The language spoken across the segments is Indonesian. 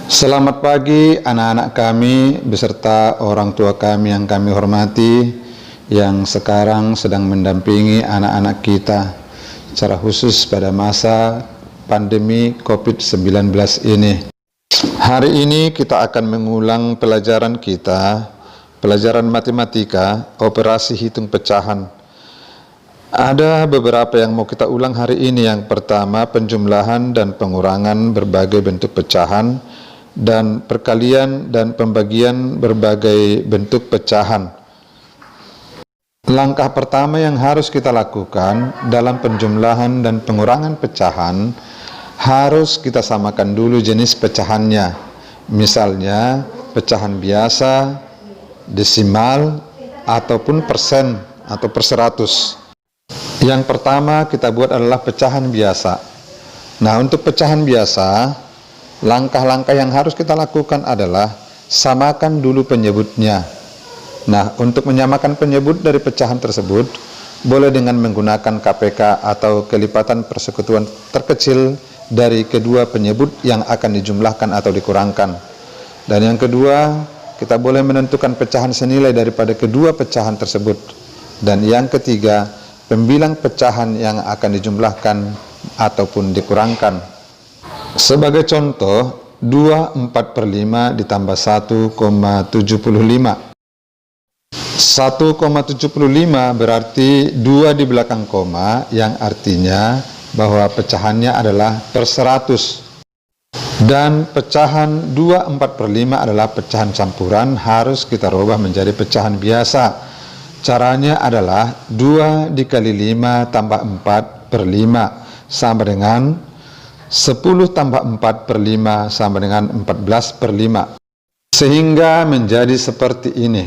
Selamat pagi anak-anak kami beserta orang tua kami yang kami hormati, yang sekarang sedang mendampingi anak-anak kita secara khusus pada masa pandemi COVID-19 ini. Hari ini kita akan mengulang pelajaran kita, pelajaran matematika, operasi hitung pecahan. Ada beberapa yang mau kita ulang hari ini. Yang pertama, penjumlahan dan pengurangan berbagai bentuk pecahan, dan perkalian dan pembagian berbagai bentuk pecahan. Langkah pertama yang harus kita lakukan dalam penjumlahan dan pengurangan pecahan, harus kita samakan dulu jenis pecahannya. Misalnya pecahan biasa, desimal, ataupun persen atau per 100. Yang pertama kita buat adalah pecahan biasa. Nah, untuk pecahan biasa, langkah-langkah yang harus kita lakukan adalah samakan dulu penyebutnya. Nah, untuk menyamakan penyebut dari pecahan tersebut, boleh dengan menggunakan KPK atau kelipatan persekutuan terkecil dari kedua penyebut yang akan dijumlahkan atau dikurangkan. Dan yang kedua, kita boleh menentukan pecahan senilai daripada kedua pecahan tersebut. Dan yang ketiga, pembilang pecahan yang akan dijumlahkan ataupun dikurangkan. Sebagai contoh, 2/4/5 ditambah 1,75. 1,75 berarti 2 di belakang koma, yang artinya bahwa pecahannya adalah per 100. Dan pecahan 2/4/5 adalah pecahan campuran, harus kita rubah menjadi pecahan biasa. Caranya adalah 2 dikali 5 tambah 4/5 sama dengan 10 tambah 4/5 sama dengan 14/5. Sehingga menjadi seperti ini.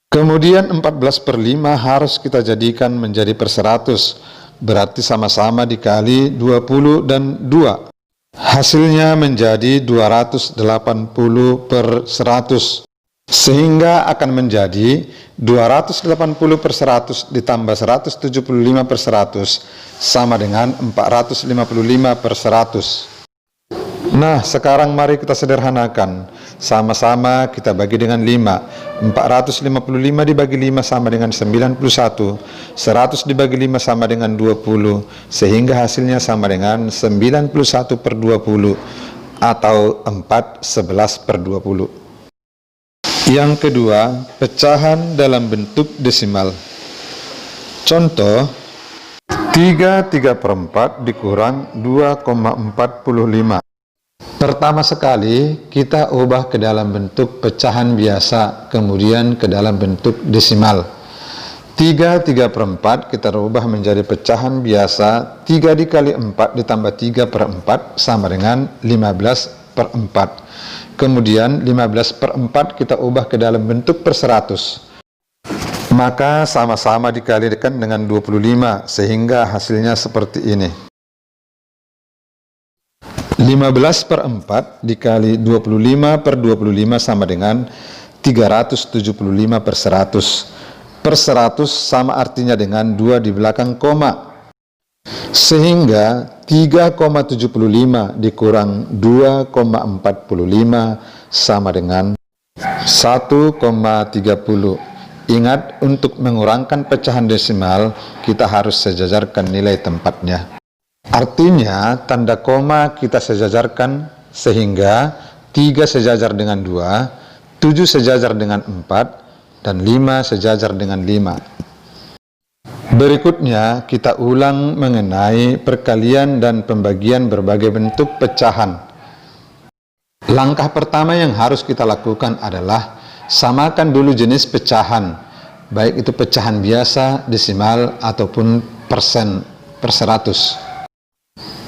Kemudian 14/5 harus kita jadikan menjadi per 100. Berarti sama-sama dikali 20 dan 2. Hasilnya menjadi 280 per 100. Sehingga akan menjadi 280 per 100 ditambah 175 per 100 sama dengan 455 per 100. Nah, sekarang mari kita sederhanakan. Sama-sama kita bagi dengan 5. 455 dibagi 5 sama dengan 91. 100 dibagi 5 sama dengan 20. Sehingga hasilnya sama dengan 91 per 20 atau 4/11 per 20. Yang kedua, pecahan dalam bentuk desimal. Contoh, 3/4 dikurang 2,45. Pertama sekali, kita ubah ke dalam bentuk pecahan biasa, kemudian ke dalam bentuk desimal. 3/4 kita ubah menjadi pecahan biasa. 3 dikali 4 ditambah 3/4 sama dengan 15/4. Kemudian 15/4 kita ubah ke dalam bentuk per 100. Maka sama-sama dikalikan dengan 25 sehingga hasilnya seperti ini. 15/4 dikali 25 per 25 sama dengan 375 per 100. Per 100 sama artinya dengan 2 di belakang koma. Sehingga 3,75 dikurang 2,45 sama dengan 1,30. Ingat, untuk mengurangkan pecahan desimal, kita harus sejajarkan nilai tempatnya. Artinya, tanda koma kita sejajarkan sehingga 3 sejajar dengan 2, 7 sejajar dengan 4, dan 5 sejajar dengan 5. Berikutnya, kita ulang mengenai perkalian dan pembagian berbagai bentuk pecahan. Langkah pertama yang harus kita lakukan adalah samakan dulu jenis pecahan, baik itu pecahan biasa, desimal, ataupun persen per 100.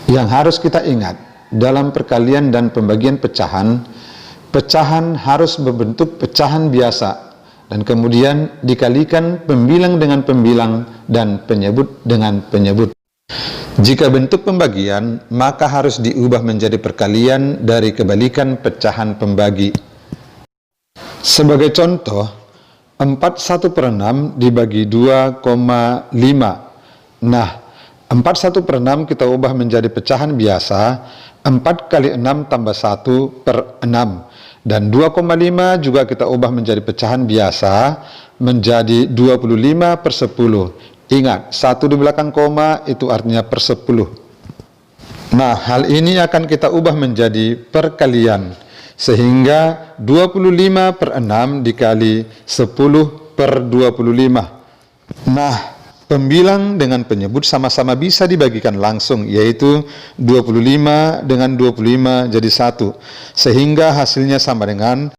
Yang harus kita ingat, dalam perkalian dan pembagian pecahan, pecahan harus berbentuk pecahan biasa, dan kemudian dikalikan pembilang dengan pembilang dan penyebut dengan penyebut. Jika bentuk pembagian, maka harus diubah menjadi perkalian dari kebalikan pecahan pembagi. Sebagai contoh, 4/1/6 dibagi 2,5. Nah, 4/1/6 kita ubah menjadi pecahan biasa. 4 kali 6 tambah 1 per 6. Dan 2,5 juga kita ubah menjadi pecahan biasa menjadi 25 per 10. Ingat, 1 di belakang koma itu artinya per 10. Nah, hal ini akan kita ubah menjadi perkalian. Sehingga 25 per 6 dikali 10 per 25. Nah, pembilang dengan penyebut sama-sama bisa dibagikan langsung, yaitu 25 dengan 25 jadi 1. Sehingga hasilnya sama dengan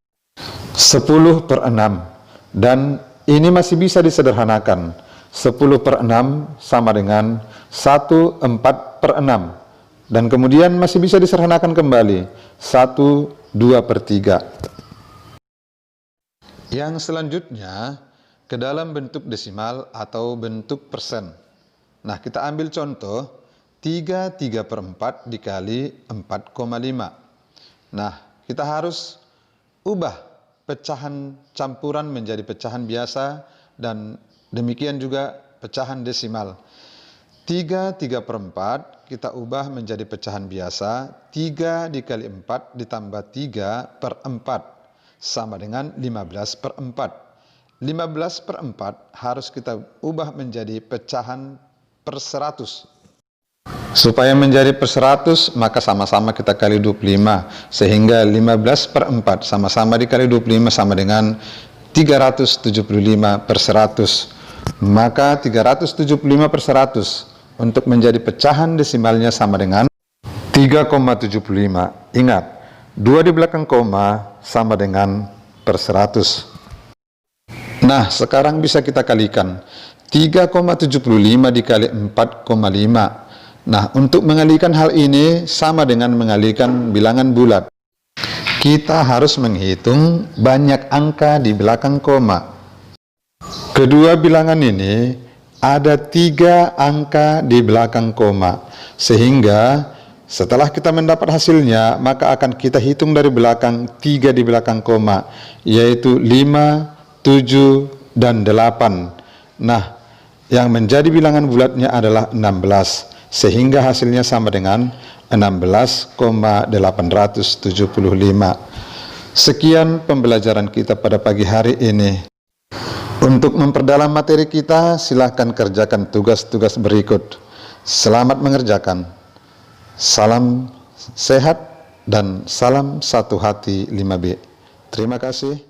10 per 6. Dan ini masih bisa disederhanakan. 10 per 6 sama dengan 1/4 per 6. Dan kemudian masih bisa disederhanakan kembali. 1/2/3. Yang selanjutnya ke dalam bentuk desimal atau bentuk persen. Nah, kita ambil contoh 3/4 dikali 4,5. Nah, kita harus ubah pecahan campuran menjadi pecahan biasa dan demikian juga pecahan desimal. 3/4 kita ubah menjadi pecahan biasa. 3 dikali 4 ditambah 3/4 sama dengan 15/4. 15/4 harus kita ubah menjadi pecahan per 100. Supaya menjadi per 100 maka sama-sama kita kali 25. Sehingga 15/4 sama-sama dikali 25 sama dengan 375 per 100. Maka 375 per 100 untuk menjadi pecahan desimalnya sama dengan 3,75. Ingat, 2 di belakang koma sama dengan per 100. Nah, sekarang bisa kita kalikan. 3,75 dikali 4,5. Nah, untuk mengalikan hal ini sama dengan mengalikan bilangan bulat. Kita harus menghitung banyak angka di belakang koma. Kedua bilangan ini ada 3 angka di belakang koma. Sehingga setelah kita mendapat hasilnya, maka akan kita hitung dari belakang 3 di belakang koma, yaitu 5, 7, dan 8. Nah, yang menjadi bilangan bulatnya adalah 16. Sehingga hasilnya sama dengan 16,875. Sekian pembelajaran kita pada pagi hari ini. Untuk memperdalam materi kita, silahkan kerjakan tugas-tugas berikut. Selamat mengerjakan. Salam sehat dan salam satu hati 5B. Terima kasih.